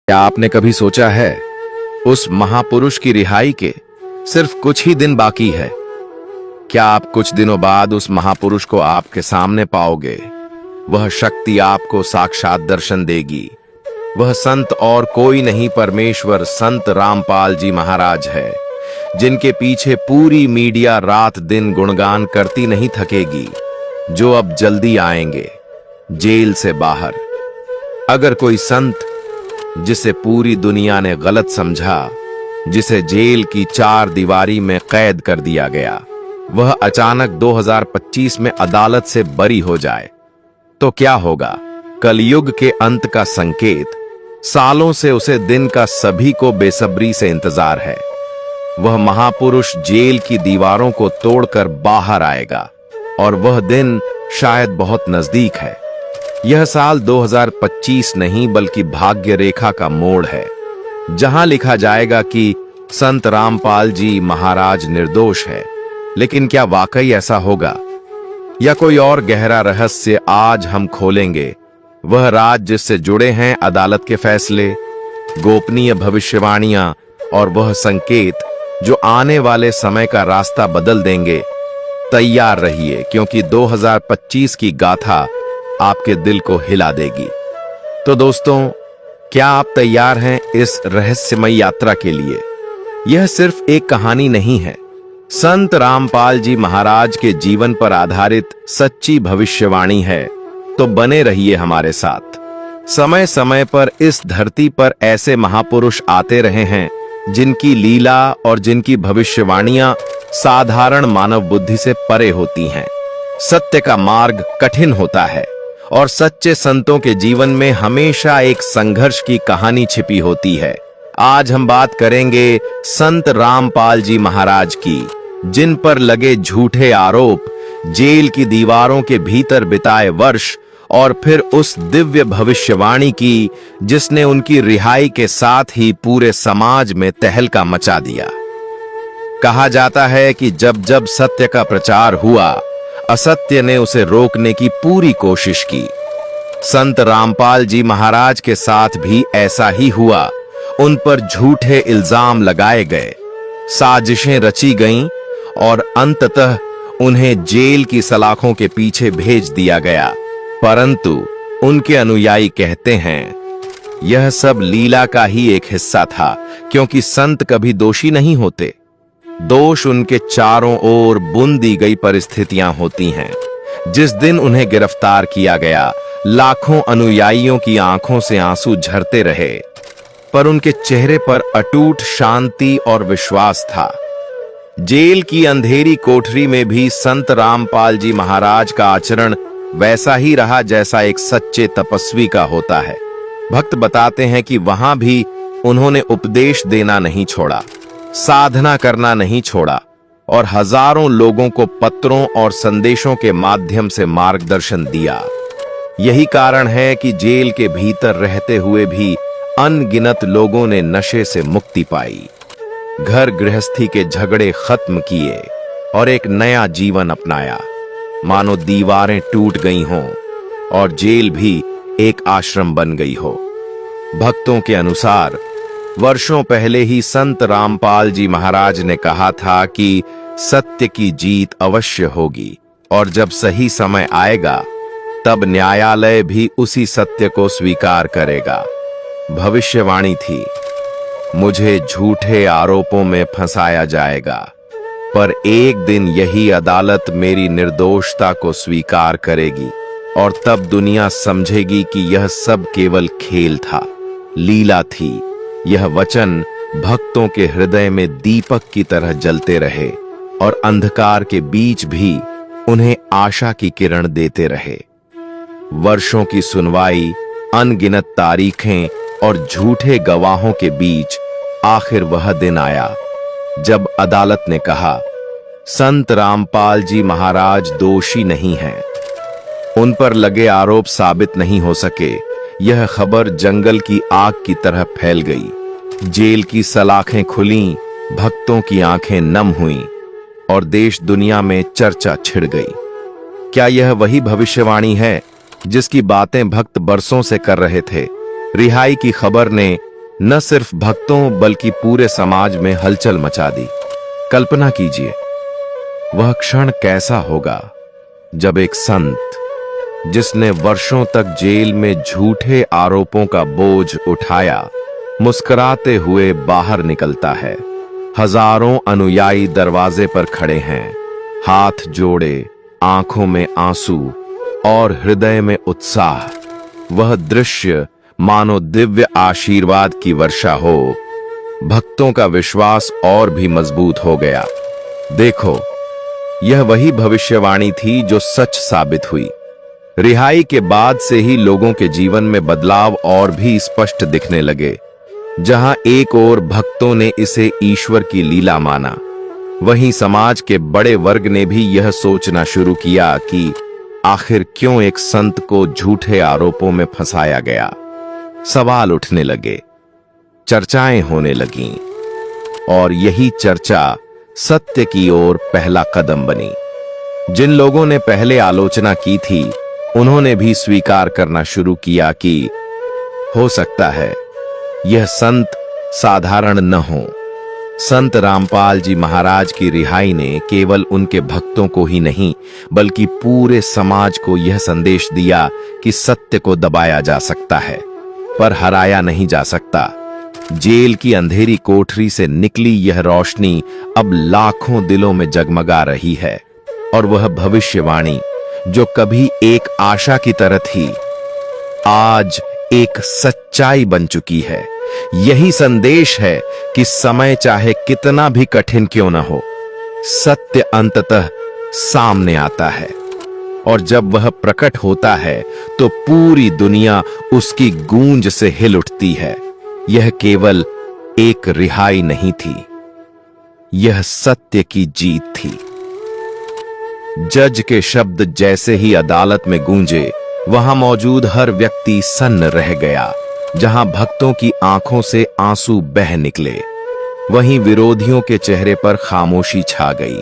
क्या आपने कभी सोचा है उस महापुरुष की रिहाई के सिर्फ कुछ ही दिन बाकी है। क्या आप कुछ दिनों बाद उस महापुरुष को आपके सामने पाओगे। वह शक्ति आपको साक्षात दर्शन देगी। वह संत और कोई नहीं, परमेश्वर संत रामपाल जी महाराज है, जिनके पीछे पूरी मीडिया रात दिन गुणगान करती नहीं थकेगी, जो अब जल्दी आएंगे जेल से बाहर। अगर कोई संत जिसे पूरी दुनिया ने गलत समझा, जिसे जेल की 4 दीवारी में कैद कर दिया गया, वह अचानक 2025 में अदालत से बरी हो जाए तो क्या होगा। कलयुग के अंत का संकेत। सालों से उसे दिन का सभी को बेसब्री से इंतजार है। वह महापुरुष जेल की दीवारों को तोड़कर बाहर आएगा और वह दिन शायद बहुत नजदीक है। यह साल 2025 नहीं बल्कि भाग्य रेखा का मोड़ है, जहां लिखा जाएगा कि संत रामपाल जी महाराज निर्दोष है। लेकिन क्या वाकई ऐसा होगा या कोई और गहरा रहस्य आज हम खोलेंगे। वह राज जिससे जुड़े हैं अदालत के फैसले, गोपनीय भविष्यवाणियां और वह संकेत जो आने वाले समय का रास्ता बदल देंगे। तैयार रहिए, क्योंकि 2025 की गाथा आपके दिल को हिला देगी। तो दोस्तों, क्या आप तैयार हैं इस रहस्यमय यात्रा के लिए। यह सिर्फ एक कहानी नहीं है, संत रामपाल जी महाराज के जीवन पर आधारित सच्ची भविष्यवाणी है। तो बने रहिए हमारे साथ। समय समय पर इस धरती पर ऐसे महापुरुष आते रहे हैं, जिनकी लीला और जिनकी भविष्यवाणियां साधारण मानव बुद्धि से परे होती हैं। सत्य का मार्ग कठिन होता है और सच्चे संतों के जीवन में हमेशा एक संघर्ष की कहानी छिपी होती है। आज हम बात करेंगे संत रामपाल जी महाराज की, जिन पर लगे झूठे आरोप, जेल की दीवारों के भीतर बिताए वर्ष और फिर उस दिव्य भविष्यवाणी की जिसने उनकी रिहाई के साथ ही पूरे समाज में तहलका मचा दिया। कहा जाता है कि जब जब सत्य का प्रचार हुआ, असत्य ने उसे रोकने की पूरी कोशिश की। संत रामपाल जी महाराज के साथ भी ऐसा ही हुआ। उन पर झूठे इल्जाम लगाए गए, साजिशें रची गईं और अंततः उन्हें जेल की सलाखों के पीछे भेज दिया गया। परंतु उनके अनुयायी कहते हैं यह सब लीला का ही एक हिस्सा था, क्योंकि संत कभी दोषी नहीं होते। दोष उनके चारों ओर बुन दी गई परिस्थितियां होती हैं। जिस दिन उन्हें गिरफ्तार किया गया, लाखों अनुयायियों की आंखों से आंसू झरते रहे, पर उनके चेहरे पर अटूट शांति और विश्वास था। जेल की अंधेरी कोठरी में भी संत रामपाल जी महाराज का आचरण वैसा ही रहा जैसा एक सच्चे तपस्वी का होता है। भक्त बताते हैं कि वहां भी उन्होंने उपदेश देना नहीं छोड़ा, साधना करना नहीं छोड़ा और हजारों लोगों को पत्रों और संदेशों के माध्यम से मार्गदर्शन दिया। यही कारण है कि जेल के भीतर रहते हुए भी अनगिनत लोगों ने नशे से मुक्ति पाई, घर गृहस्थी के झगड़े खत्म किए और एक नया जीवन अपनाया। मानो दीवारें टूट गई हों और जेल भी एक आश्रम बन गई हो। भक्तों के अनुसार वर्षों पहले ही संत रामपाल जी महाराज ने कहा था कि सत्य की जीत अवश्य होगी और जब सही समय आएगा तब न्यायालय भी उसी सत्य को स्वीकार करेगा। भविष्यवाणी थी, मुझे झूठे आरोपों में फंसाया जाएगा, पर एक दिन यही अदालत मेरी निर्दोषता को स्वीकार करेगी और तब दुनिया समझेगी कि यह सब केवल खेल था, लीला थी। यह वचन भक्तों के हृदय में दीपक की तरह जलते रहे और अंधकार के बीच भी उन्हें आशा की किरण देते रहे। वर्षों की सुनवाई, अनगिनत तारीखें और झूठे गवाहों के बीच आखिर वह दिन आया जब अदालत ने कहा संत रामपाल जी महाराज दोषी नहीं हैं। उन पर लगे आरोप साबित नहीं हो सके। यह खबर जंगल की आग की तरह फैल गई। जेल की सलाखें खुलीं, भक्तों की आंखें नम हुईं और देश दुनिया में चर्चा छिड़ गई। क्या यह वही भविष्यवाणी है जिसकी बातें भक्त बरसों से कर रहे थे? रिहाई की खबर ने न सिर्फ भक्तों बल्कि पूरे समाज में हलचल मचा दी। कल्पना कीजिए, वह क्षण कैसा होगा जब एक संत, जिसने वर्षों तक जेल में झूठे आरोपों का बोझ उठाया, मुस्कुराते हुए बाहर निकलता है। हजारों अनुयायी दरवाजे पर खड़े हैं, हाथ जोड़े, आंखों में आंसू और हृदय में उत्साह। वह दृश्य मानो दिव्य आशीर्वाद की वर्षा हो। भक्तों का विश्वास और भी मजबूत हो गया। देखो, यह वही भविष्यवाणी थी जो सच साबित हुई। रिहाई के बाद से ही लोगों के जीवन में बदलाव और भी स्पष्ट दिखने लगे। जहां एक ओर भक्तों ने इसे ईश्वर की लीला माना, वहीं समाज के बड़े वर्ग ने भी यह सोचना शुरू किया कि आखिर क्यों एक संत को झूठे आरोपों में फंसाया गया। सवाल उठने लगे, चर्चाएं होने लगीं, और यही चर्चा सत्य की ओर पहला कदम बनी। जिन लोगों ने पहले आलोचना की थी, उन्होंने भी स्वीकार करना शुरू किया कि हो सकता है यह संत साधारण न हो। संत रामपाल जी महाराज की रिहाई ने केवल उनके भक्तों को ही नहीं, बल्कि पूरे समाज को यह संदेश दिया कि सत्य को दबाया जा सकता है, पर हराया नहीं जा सकता। जेल की अंधेरी कोठरी से निकली यह रोशनी अब लाखों दिलों में जगमगा रही है, और वह भविष्यवाणी जो कभी एक आशा की तरह थी, आज एक सच्चाई बन चुकी है। यही संदेश है कि समय चाहे कितना भी कठिन क्यों न हो, सत्य अंततः सामने आता है, और जब वह प्रकट होता है तो पूरी दुनिया उसकी गूंज से हिल उठती है। यह केवल एक रिहाई नहीं थी, यह सत्य की जीत थी। जज के शब्द जैसे ही अदालत में गूंजे, वहां मौजूद हर व्यक्ति सन्न रह गया। जहां भक्तों की आंखों से आंसू बह निकले, वहीं विरोधियों के चेहरे पर खामोशी छा गई,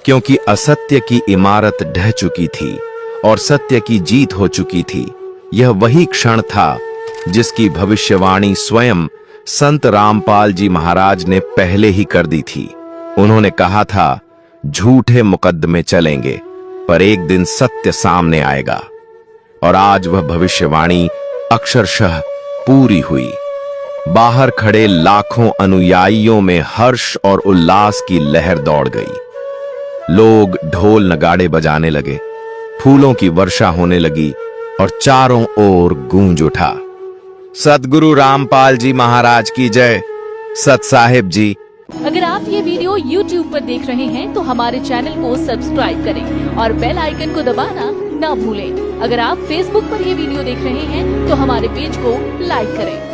क्योंकि असत्य की इमारत ढह चुकी थी और सत्य की जीत हो चुकी थी। यह वही क्षण था जिसकी भविष्यवाणी स्वयं संत रामपाल जी महाराज ने पहले ही कर दी थी। उन्होंने कहा था, झूठे मुकदमे चलेंगे, पर एक दिन सत्य सामने आएगा। और आज वह भविष्यवाणी अक्षरशः पूरी हुई। बाहर खड़े लाखों अनुयायियों में हर्ष और उल्लास की लहर दौड़ गई। लोग ढोल नगाड़े बजाने लगे, फूलों की वर्षा होने लगी, और चारों ओर गूंज उठा, सद्गुरु रामपाल जी महाराज की जय, सत साहिब जी। अगर आप ये वीडियो YouTube पर देख रहे हैं तो हमारे चैनल को सब्सक्राइब करें और बेल आइकन को दबाना ना भूलें। अगर आप Facebook पर ये वीडियो देख रहे हैं तो हमारे पेज को लाइक करें।